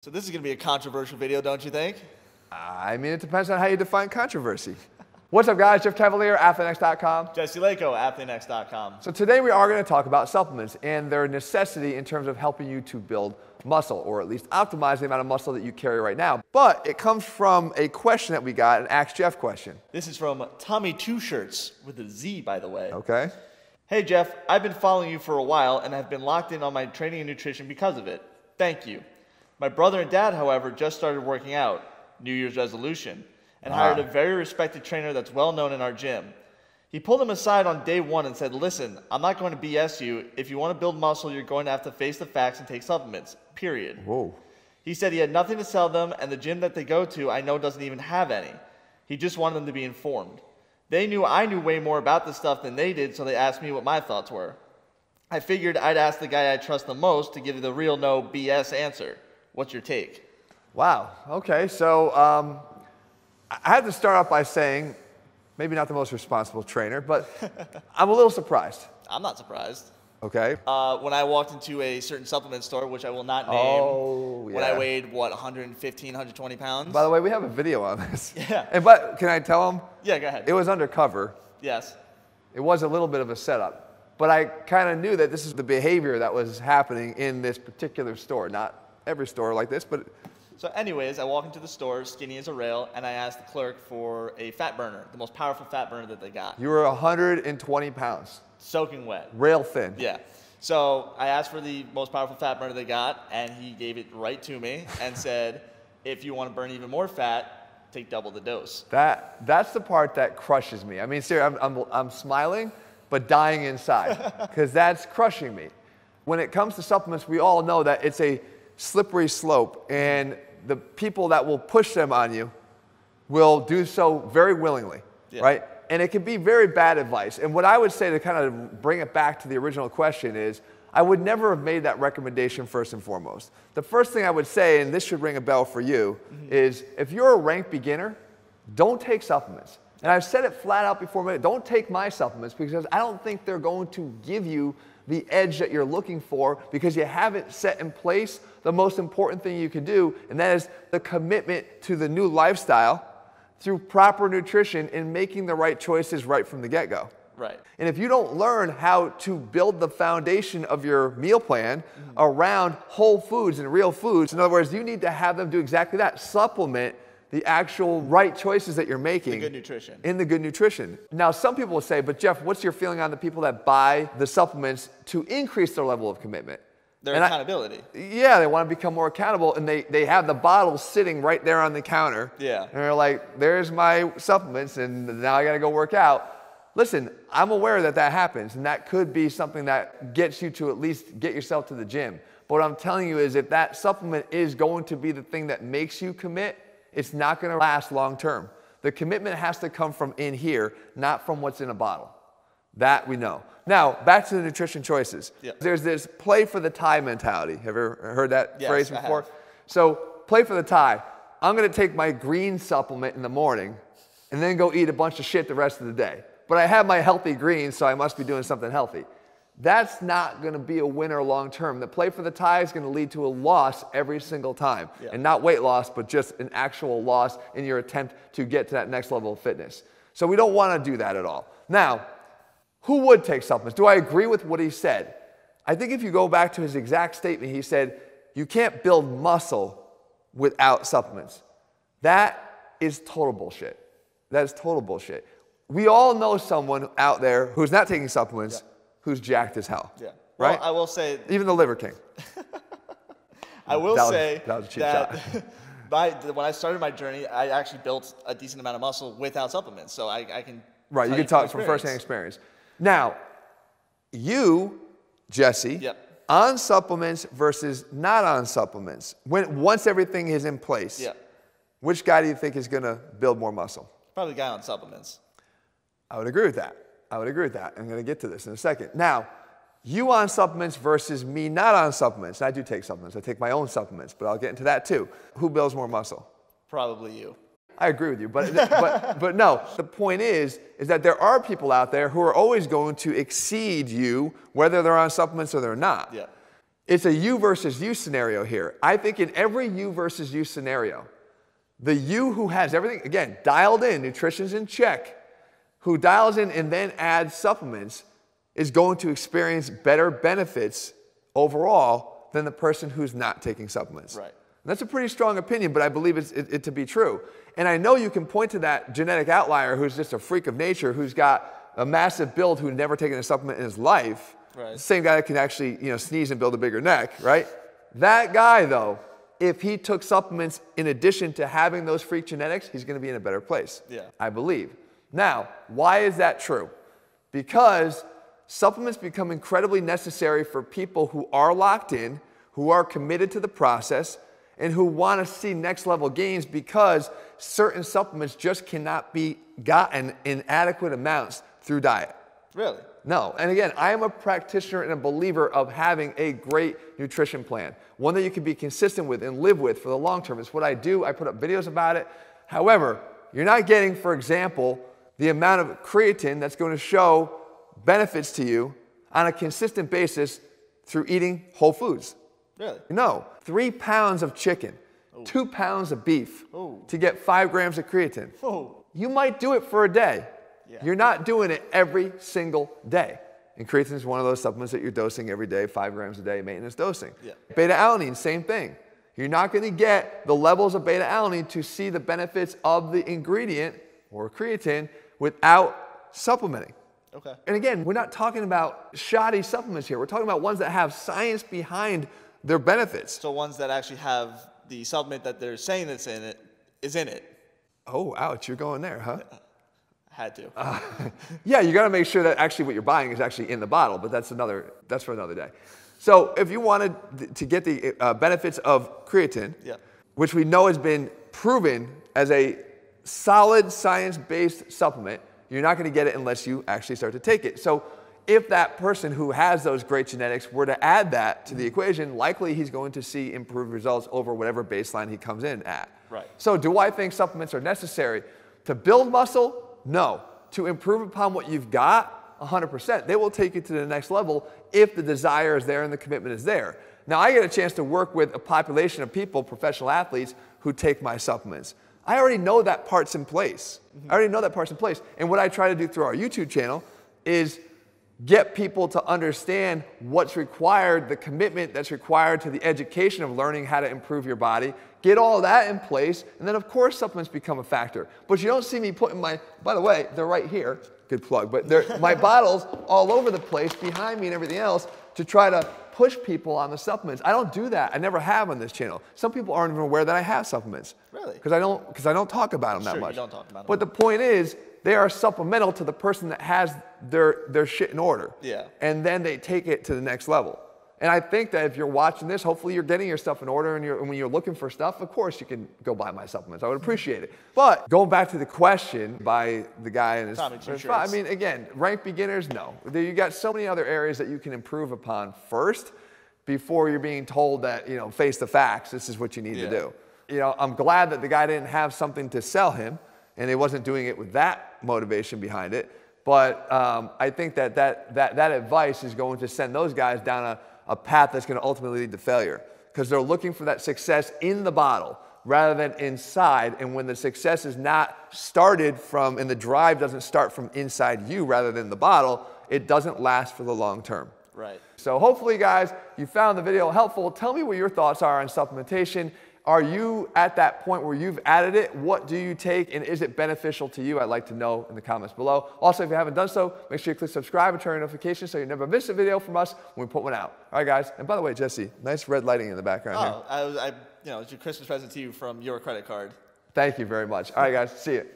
So this is going to be a controversial video, don't you think? I mean, it depends on how you define controversy. What's up, guys? Jeff Cavalier, ATHLEAN-X.com. Jesse Lako, ATHLEAN-X.com. So today we are going to talk about supplements and their necessity in terms of helping you to build muscle, or at least optimize the amount of muscle that you carry right now. But it comes from a question that we got, an Ask Jeff question. This is from Tommy Two Shirts, with a Z, by the way. Okay. Hey, Jeff, I've been following you for a while and have been locked in on my training and nutrition because of it. Thank you. My brother and dad, however, just started working out, New Year's resolution, and hired a very respected trainer that's well known in our gym. He pulled him aside on day one and said, listen, I'm not going to BS you. If you want to build muscle, you're going to have to face the facts and take supplements, period. Whoa. He said he had nothing to sell them, and the gym that they go to I know doesn't even have any. He just wanted them to be informed. They knew I knew way more about this stuff than they did, so they asked me what my thoughts were. I figured I'd ask the guy I trust the most to give the real no BS answer. What's your take? Wow. Okay. So I had to start off by saying, maybe not the most responsible trainer, but I'm a little surprised. I'm not surprised. Okay. When I walked into a certain supplement store, which I will not name, when I weighed, what, 115, 120 pounds? By the way, we have a video on this. Yeah. But can I tell them? Yeah, go ahead. It was undercover. Yes. It was a little bit of a setup. But I kind of knew that this is the behavior that was happening in this particular store. Not every store like this, but... So anyways, I walk into the store, skinny as a rail, and I asked the clerk for a fat burner, the most powerful fat burner that they got. You were 120 pounds. Soaking wet. Rail thin. Yeah. So I asked for the most powerful fat burner they got, and he gave it right to me and said, if you want to burn even more fat, take double the dose. That's the part that crushes me. I mean, seriously, I'm smiling, but dying inside, because that's crushing me. When it comes to supplements, we all know that it's a slippery slope, and the people that will push them on you will do so very willingly, right? And it can be very bad advice. And what I would say to kind of bring it back to the original question is, I would never have made that recommendation first and foremost. The first thing I would say, and this should ring a bell for you, is if you're a rank beginner, don't take supplements. And I've said it flat out before, don't take my supplements because I don't think they're going to give you the edge that you're looking for because you haven't set in place the most important thing you can do, and that is the commitment to the new lifestyle through proper nutrition and making the right choices right from the get-go. Right. And if you don't learn how to build the foundation of your meal plan around whole foods and real foods, in other words, you need to have them do exactly that, supplement the actual right choices that you're making. The good nutrition. In the good nutrition. Now, some people will say, but Jeff, what's your feeling on the people that buy the supplements to increase their level of commitment? Their accountability. Yeah, they want to become more accountable, and they have the bottles sitting right there on the counter. Yeah. And they're like, there's my supplements, and now I got to go work out. Listen, I'm aware that that happens, and that could be something that gets you to at least get yourself to the gym. But what I'm telling you is if that supplement is going to be the thing that makes you commit, it's not going to last long term. The commitment has to come from in here, not from what's in a bottle. That we know. Now, back to the nutrition choices. Yeah. There's this play for the tie mentality. Have you ever heard that phrase before? So, play for the tie. I'm going to take my green supplement in the morning and then go eat a bunch of shit the rest of the day. But I have my healthy greens, so I must be doing something healthy. That's not going to be a winner long term. The play for the tie is going to lead to a loss every single time. Yeah. And not weight loss, but just an actual loss in your attempt to get to that next level of fitness. So we don't want to do that at all. Now, who would take supplements? Do I agree with what he said? I think if you go back to his exact statement, he said, you can't build muscle without supplements. That is total bullshit. That is total bullshit. We all know someone out there who's not taking supplements, who's jacked as hell. Yeah. Right? Well, I will say... Even the Liver King. I will say that was a cheap shot. When I started my journey, I actually built a decent amount of muscle without supplements. So I can... Right, you can talk from first-hand experience. Now, you, Jesse, on supplements versus not on supplements, once everything is in place, which guy do you think is going to build more muscle? Probably the guy on supplements. I would agree with that. I would agree with that. I'm going to get to this in a second. Now, you on supplements versus me not on supplements. I do take supplements. I take my own supplements, but I'll get into that too. Who builds more muscle? Probably you. I agree with you, but no. The point is that there are people out there who are always going to exceed you, whether they're on supplements or they're not. Yeah. It's a you versus you scenario here. I think in every you versus you scenario, the you who has everything, again, dialed in, nutrition's in check, who dials in and then adds supplements is going to experience better benefits overall than the person who's not taking supplements. Right. And that's a pretty strong opinion, but I believe it to be true. And I know you can point to that genetic outlier who's just a freak of nature, who's got a massive build, who's never taken a supplement in his life. Right. The same guy that can actually, sneeze and build a bigger neck, right? That guy, though, if he took supplements in addition to having those freak genetics, he's going to be in a better place. Yeah. I believe. Now, why is that true? Because supplements become incredibly necessary for people who are locked in, who are committed to the process, and who want to see next level gains because certain supplements just cannot be gotten in adequate amounts through diet. Really? No. And again, I am a practitioner and a believer of having a great nutrition plan, one that you can be consistent with and live with for the long term. It's what I do. I put up videos about it. However, you're not getting, for example, the amount of creatine that's going to show benefits to you on a consistent basis through eating whole foods. Really? No. 3 pounds of chicken, 2 pounds of beef to get 5 grams of creatine. You might do it for a day. Yeah. You're not doing it every single day. And creatine is one of those supplements that you're dosing every day, 5 grams a day, maintenance dosing. Yeah. Beta-alanine, same thing. You're not going to get the levels of beta-alanine to see the benefits of the ingredient, or creatine, without supplementing. Okay. And again, we're not talking about shoddy supplements here. We're talking about ones that have science behind their benefits. So ones that actually have the supplement that they're saying that's in it is in it. Oh, ouch, you're going there, huh? Had to. Yeah, you got to make sure that actually what you're buying is actually in the bottle, but that's for another day. So if you wanted to get the benefits of creatine, which we know has been proven as a solid science-based supplement, you're not going to get it unless you actually start to take it. So if that person who has those great genetics were to add that to the equation, likely he's going to see improved results over whatever baseline he comes in at. Right. So do I think supplements are necessary to build muscle? No. To improve upon what you've got? 100%. They will take you to the next level if the desire is there and the commitment is there. Now, I get a chance to work with a population of people, professional athletes, who take my supplements. I already know that part's in place. I already know that part's in place. And what I try to do through our YouTube channel is get people to understand what's required, the commitment that's required to the education of learning how to improve your body, get all that in place, and then of course supplements become a factor. But you don't see me putting by the way, they're right here, good plug, but my bottles all over the place behind me and everything else to try to push people on the supplements. I don't do that. I never have on this channel. Some people aren't even aware that I have supplements. Really? Because I don't talk about them that much. You don't talk about them. But the point is, they are supplemental to the person that has their shit in order. Yeah. And then they take it to the next level. And I think that if you're watching this, hopefully you're getting your stuff in order, and when you're looking for stuff, of course you can go buy my supplements. I would appreciate it. But going back to the question by the guy in his I mean, again, ranked beginners, no. You got so many other areas that you can improve upon first before you're being told that, face the facts, this is what you need to do. I'm glad that the guy didn't have something to sell him, and he wasn't doing it with that motivation behind it. But I think that advice is going to send those guys down a path that's going to ultimately lead to failure, because they're looking for that success in the bottle rather than inside. And when the success is not started from, and the drive doesn't start from inside you rather than the bottle, it doesn't last for the long term. Right. So hopefully, guys, you found the video helpful. Tell me what your thoughts are on supplementation. Are you at that point where you've added it? What do you take, and is it beneficial to you? I'd like to know in the comments below. Also, if you haven't done so, make sure you click subscribe and turn on notifications so you never miss a video from us when we put one out. All right, guys. And by the way, Jesse, nice red lighting in the background here. It's your Christmas present to you from your credit card. Thank you very much. All right, guys. See you.